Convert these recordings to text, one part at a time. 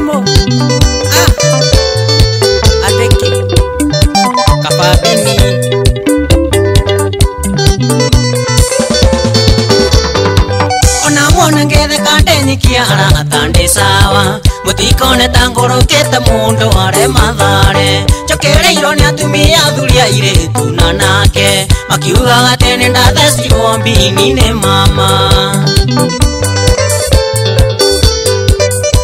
Emo Ateki Kafabini Ona mwana ngede kante nikiara atande sawa Mutikone tangoro keta mundo are madhare Chokere ironi atumia dhulia ire tunanake Makiuga gatene ndathesi wombini ne mama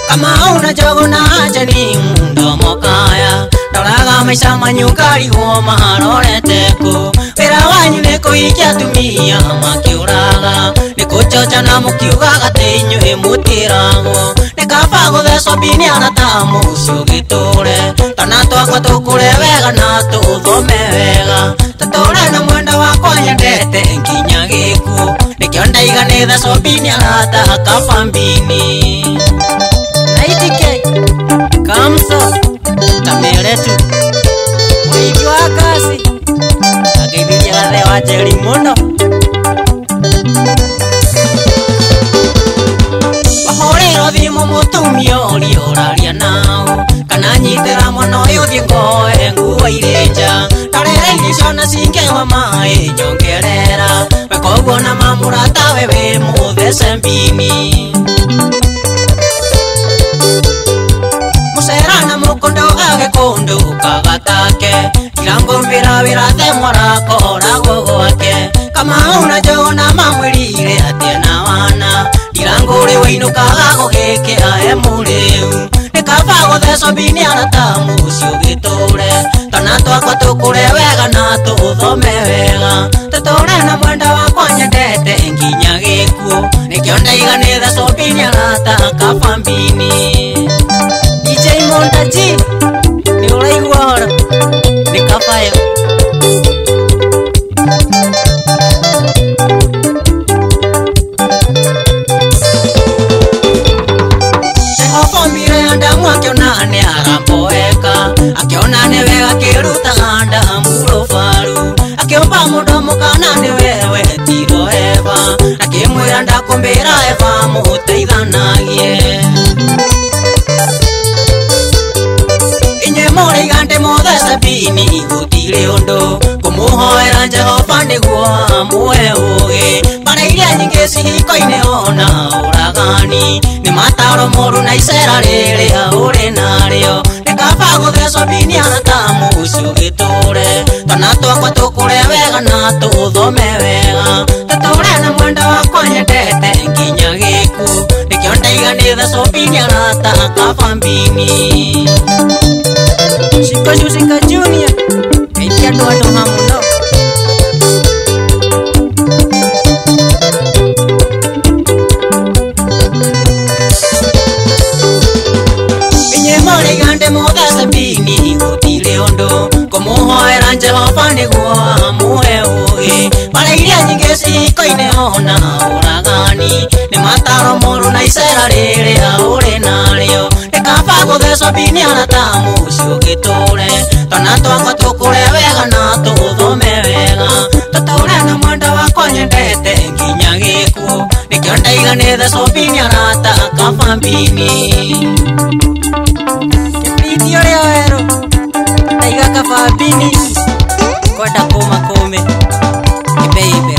Kama una jogo na ajani mundo mokaya Doraga maisha manyukari huo maharore teku Pera wanyu neko ikia tumia makiuraga Neko chocha na mukiuga gatenyu emutirago Nekapago de sobini anatamu usio gitore Tanato akwa tukure vega na tuthome vega Tatore na mwenda wakwa nyendete nginya giku Nikionda igane de sobini anata kafambini Naitike Kamso Tameretu Mwiki wa kasi Akidhiria gathe wa jeri muno Wahorero thimu mutumio urioraria nao Kana nyitera mono yuthi ngoe nguo irenja Tarere iricona cingewa mai nyongerera Wekoguo na mamurata wewe muthece mbini Muserana mukondo age kondo kagatake Kirango mbira virathe morako rago gwake Kama una jona mamwirire atena wana Kirango uri winuka gago geke ae mureu Nekapago theso bini anatamu usio gitore Tanato akwa tukure wega na tuthome wega Tatore na mwenda wakwa nyendete nginya giku Nikionda igane theso bini anata kafambini DJ Montaji ni uraigua hora ni kafayo Jehova mire anda mwakionane aramboeka Akionane wega kiruta anda murofaru Akiomba mudomo kanane wewe tiro eva Akimwira ndakumbira eva muteithanagie More gante moda sabini gutire ondo kumuhoera Jehova niguo amue uge Para iria nyingi cihiko-ine ona uragani Ni mataro moru na icera riria uri nario Nikaba guthecwo bini anatamu ucio giture Tanato akwa tukure wega na tuthome wega Tature na mwenda wakwa nyendete nginya giku Nikionda igane thecwo bini anata kafambini Shika Junior Kaitia doa hamuno Inye mori gande moda sabini gutire ondo Kumuhoera Jehova niguo amue uge Para iria nyingi cihiko-ine ona uragani Ni mataro moru na icera riria uri nario Nikaba guthecwo bini anatamu ucio giture Tanato akwa tukure wega na tuthome wega Tature na mwenda wakwa nyendete nginya giku Nikionda igane thecwo bini anata kafambini Kipindi uria wero Taiga kafambini Kwenda kuma kume Kibeibe